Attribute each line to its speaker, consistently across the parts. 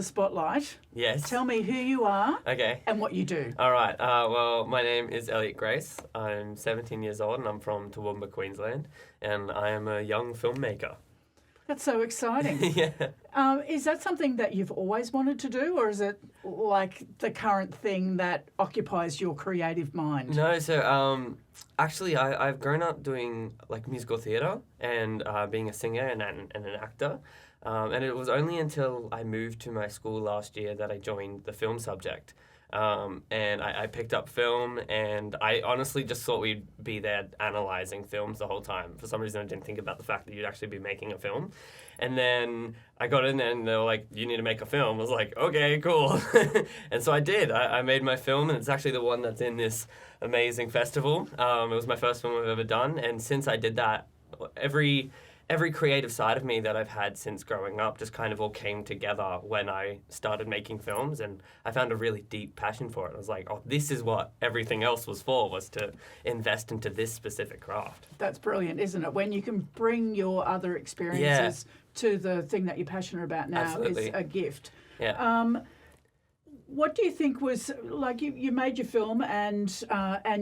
Speaker 1: the spotlight.
Speaker 2: Yes.
Speaker 1: Tell me who you are
Speaker 2: Okay.
Speaker 1: and what you do.
Speaker 2: All right. Well, my name is Elliot Grace. I'm 17 years old and I'm from Toowoomba, Queensland, and I am a young filmmaker.
Speaker 1: That's so exciting.
Speaker 2: Yeah.
Speaker 1: Is that something that you've always wanted to do, or is it like the current thing that occupies your creative mind?
Speaker 2: No, so actually, I've grown up doing like musical theatre and being a singer and an actor. And it was only until I moved to my school last year that I joined the film subject. And I picked up film, and I honestly just thought we'd be there analysing films the whole time. For some reason, I didn't think about the fact that you'd actually be making a film. And then I got in and they were like, you need to make a film. I was like, okay, cool. And so I did. I made my film, and it's actually the one that's in this amazing festival. It was my first film I've ever done. And since I did that, every creative side of me that I've had since growing up just kind of all came together when I started making films, and I found a really deep passion for it. I was like, oh, this is what everything else was for, was to invest into this specific craft.
Speaker 1: That's brilliant, isn't it? When you can bring your other experiences to the thing that you're passionate about now.
Speaker 2: Absolutely.
Speaker 1: Is a gift.
Speaker 2: Yeah.
Speaker 1: What do you think was, like, you made your film and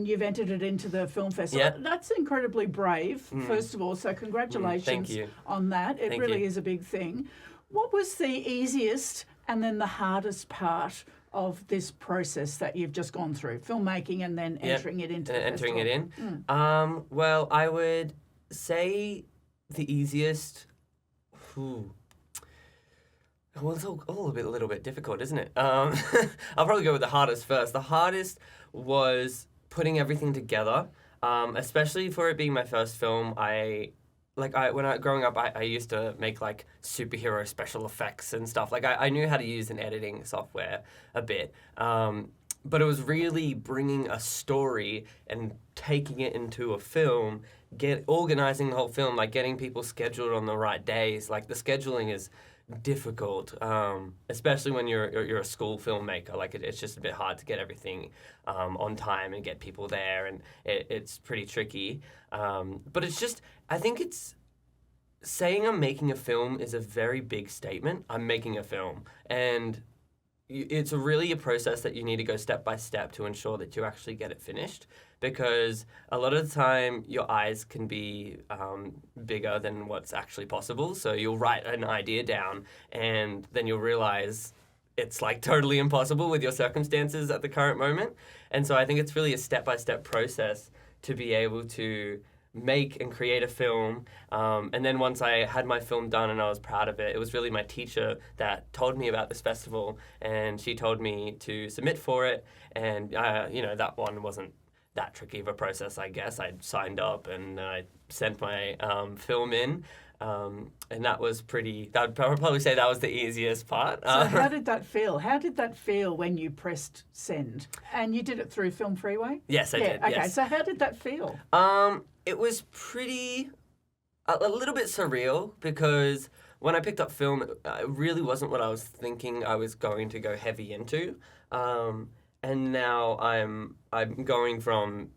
Speaker 1: you've entered it into the film festival?
Speaker 2: Yeah.
Speaker 1: That's incredibly brave, first of all, so congratulations
Speaker 2: Thank you.
Speaker 1: on that. It
Speaker 2: Thank
Speaker 1: really
Speaker 2: you.
Speaker 1: is a big thing. What was the easiest and then the hardest part of this process that you've just gone through, filmmaking and then entering it into the
Speaker 2: entering
Speaker 1: festival?
Speaker 2: it in? Well, I would say the easiest... Well, it's all a little bit difficult, isn't it? I'll probably go with the hardest first. The hardest was putting everything together, especially for it being my first film. Growing up, I used to make like superhero special effects and stuff. Like I knew how to use an editing software a bit, but it was really bringing a story and taking it into a film, organizing the whole film, like getting people scheduled on the right days. Like the scheduling is difficult, especially when you're a school filmmaker. Like it's just a bit hard to get everything on time and get people there, and it's pretty tricky. But it's just, I think it's saying I'm making a film is a very big statement. I'm making a film, and it's really a process that you need to go step by step to ensure that you actually get it finished, because a lot of the time your eyes can be bigger than what's actually possible. So you'll write an idea down and then you'll realize it's like totally impossible with your circumstances at the current moment. And so I think it's really a step-by-step process to be able to make and create a film. And then once I had my film done and I was proud of it, it was really my teacher that told me about this festival, and she told me to submit for it. And, that one wasn't that tricky of a process, I guess. I signed up and I sent my film in. And that was I'd probably say that was the easiest part.
Speaker 1: So how did that feel? How did that feel when you pressed send? And you did it through Film Freeway?
Speaker 2: Yes, I did.
Speaker 1: Okay,
Speaker 2: yes.
Speaker 1: so how did that feel?
Speaker 2: It was a little bit surreal, because when I picked up film, it really wasn't what I was thinking I was going to go heavy into. And now I'm going from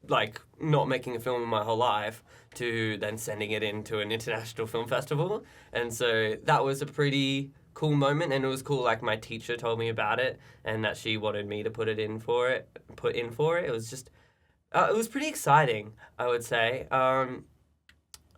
Speaker 2: like not making a film in my whole life to then sending it into an international film festival. And so that was a pretty cool moment, and it was cool, like my teacher told me about it and that she wanted me to put in for it. It was just it was pretty exciting, I would say. And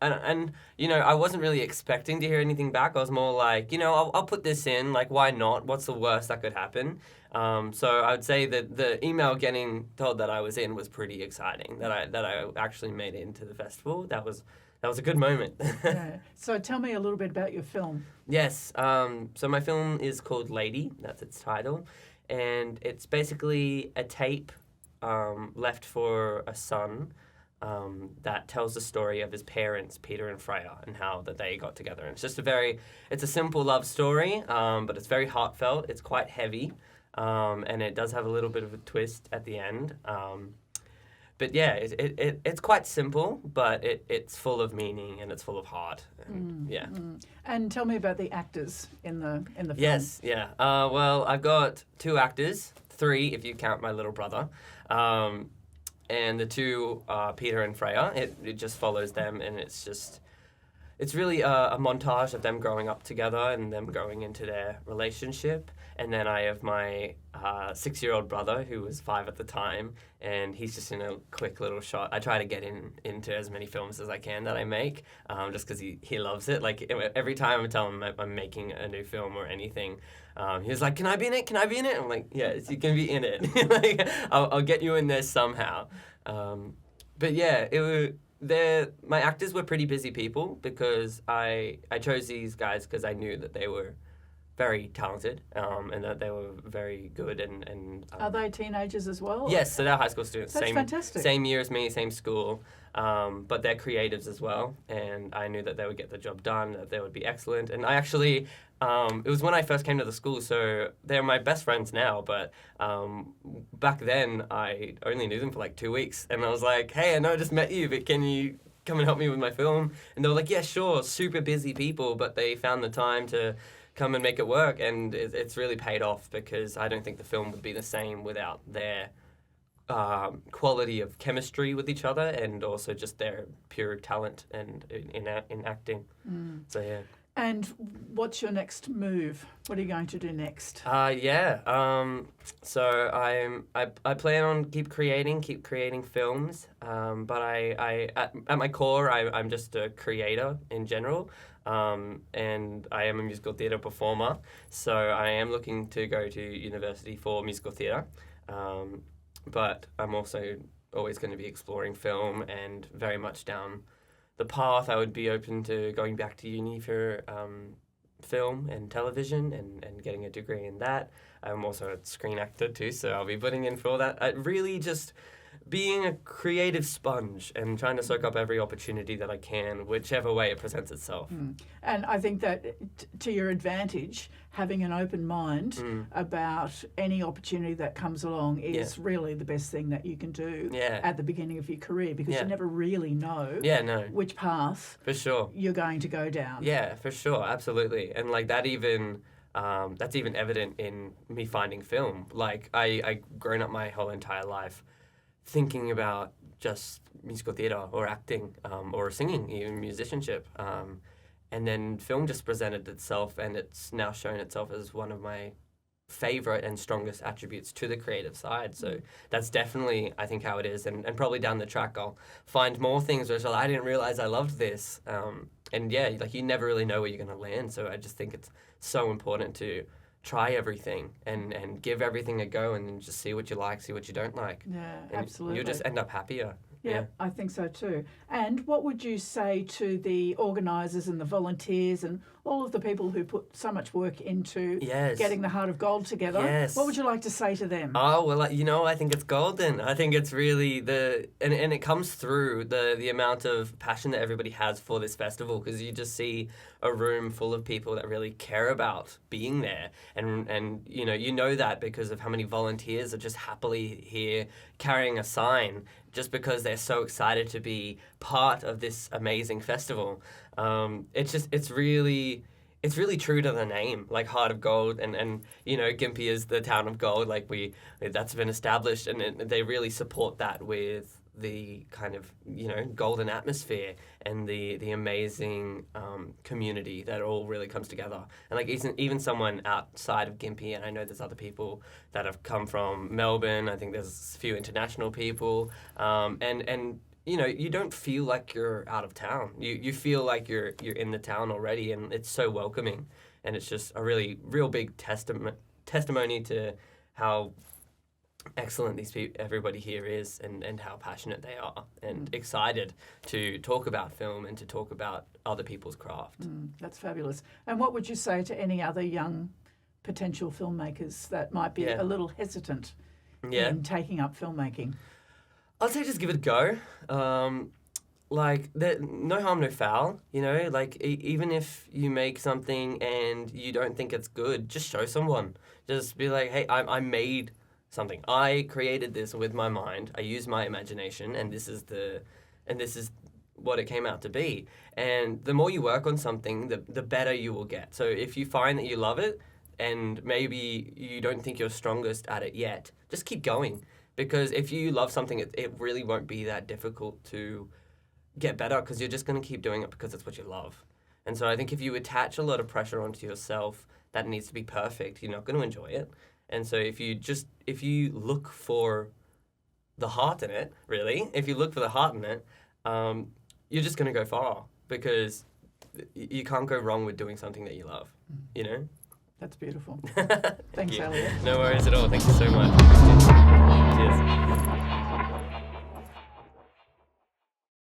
Speaker 2: I wasn't really expecting to hear anything back. I was more like, I'll put this in, like, why not? What's the worst that could happen? So I would say that the email getting told that I was in was pretty exciting, that I actually made it into the festival. That was a good moment.
Speaker 1: Yeah. So tell me a little bit about your film.
Speaker 2: Yes. So my film is called Lady. That's its title. And it's basically a tape left for a son that tells the story of his parents, Peter and Freya, and how that they got together. And it's just it's a simple love story, but it's very heartfelt. It's quite heavy, and it does have a little bit of a twist at the end. But yeah, it's quite simple, but it's full of meaning and it's full of heart. And, yeah.
Speaker 1: And tell me about the actors in the film.
Speaker 2: Yes, yeah. Well, I've got 2 actors, 3 if you count my little brother. And the 2 are Peter and Freya. It just follows them, and it's it's really a montage of them growing up together and them growing into their relationship. And then I have my 6-year-old brother who was 5 at the time, and he's just in a quick little shot. I try to get into as many films as I can that I make, just because he loves it. Like every time I tell him I'm making a new film or anything, he's like, "Can I be in it? Can I be in it?" I'm like, "Yes, you can be in it. Like, I'll get you in there somehow." But yeah, my actors were pretty busy people because I chose these guys because I knew that they were very talented, and that they were very good and
Speaker 1: Are they teenagers as well?
Speaker 2: Yes, so they're high school students.
Speaker 1: That's fantastic.
Speaker 2: Same year as me, same school, but they're creatives as well, and I knew that they would get the job done, that they would be excellent. And I actually, it was when I first came to the school, so they're my best friends now, but back then I only knew them for like 2 weeks, and I was like, "Hey, I know I just met you, but can you come and help me with my film?" And they were like, "Yeah, sure." Super busy people, but they found the time to come and make it work, and it's really paid off because I don't think the film would be the same without their quality of chemistry with each other, and also just their pure talent and in acting. So yeah.
Speaker 1: And what's your next move? What are you going to do next?
Speaker 2: So I plan on keep creating films. But I at my core I'm just a creator in general. And I am a musical theatre performer, so I am looking to go to university for musical theatre, but I'm also always going to be exploring film, and very much down the path I would be open to going back to uni for film and television and getting a degree in that. I'm also a screen actor too, so I'll be putting in for all that. I really just being a creative sponge and trying to soak up every opportunity that I can, whichever way it presents itself.
Speaker 1: And I think that to your advantage, having an open mind about any opportunity that comes along is really the best thing that you can do at the beginning of your career, because you never really know which path
Speaker 2: for sure
Speaker 1: you're going to go down.
Speaker 2: Yeah, for sure, absolutely. And like that even... that's even evident in me finding film. Like I grown up my whole entire life thinking about just musical theatre or acting, or singing, even musicianship. And then film just presented itself, and it's now shown itself as one of my favourite and strongest attributes to the creative side. So that's definitely, I think, how it is. And probably down the track I'll find more things where I didn't realise I loved this. And yeah, like you never really know where you're going to land. So I just think it's so important to try everything and give everything a go, and then just see what you like, see what you don't like.
Speaker 1: Yeah,
Speaker 2: and
Speaker 1: absolutely.
Speaker 2: You'll just end up happier.
Speaker 1: Yeah, I think so too. And what would you say to the organisers and the volunteers and all of the people who put so much work into getting the Heart of Gold together?
Speaker 2: Yes.
Speaker 1: What would you like to say to them?
Speaker 2: Oh, well, I think it's golden. I think it's really and it comes through the amount of passion that everybody has for this festival, because you just see a room full of people that really care about being there. And you know that because of how many volunteers are just happily here carrying a sign just because they're so excited to be part of this amazing festival. It's really true to the name, like Heart of Gold, and Gympie is the town of gold. Like that's been established, and they really support that with the kind of golden atmosphere and the amazing community that all really comes together. And like even someone outside of Gympie, and I know there's other people that have come from Melbourne. I think there's a few international people, and you don't feel like you're out of town. You feel like you're in the town already, and it's so welcoming. And it's just a real big testimony to how excellent everybody here is, and how passionate they are, and excited to talk about film and to talk about other people's craft.
Speaker 1: That's fabulous. And what would you say to any other young potential filmmakers that might be a little hesitant in taking up filmmaking?
Speaker 2: I'd say just give it a go. No harm, no foul, like even if you make something and you don't think it's good, just show someone. Just be like, hey, I made something. I created this with my mind. I used my imagination, and this is what it came out to be. And the more you work on something, the better you will get. So if you find that you love it, and maybe you don't think you're strongest at it yet, just keep going. Because if you love something, it really won't be that difficult to get better, because you're just going to keep doing it because it's what you love. And so I think if you attach a lot of pressure onto yourself that needs to be perfect, you're not going to enjoy it. And so if you look for the heart in it, really, if you look for the heart in it, you're just going to go far, because you can't go wrong with doing something that you love, you know?
Speaker 1: That's beautiful. Thanks, Elliot.
Speaker 2: No worries at all. Thank you so much. Cheers.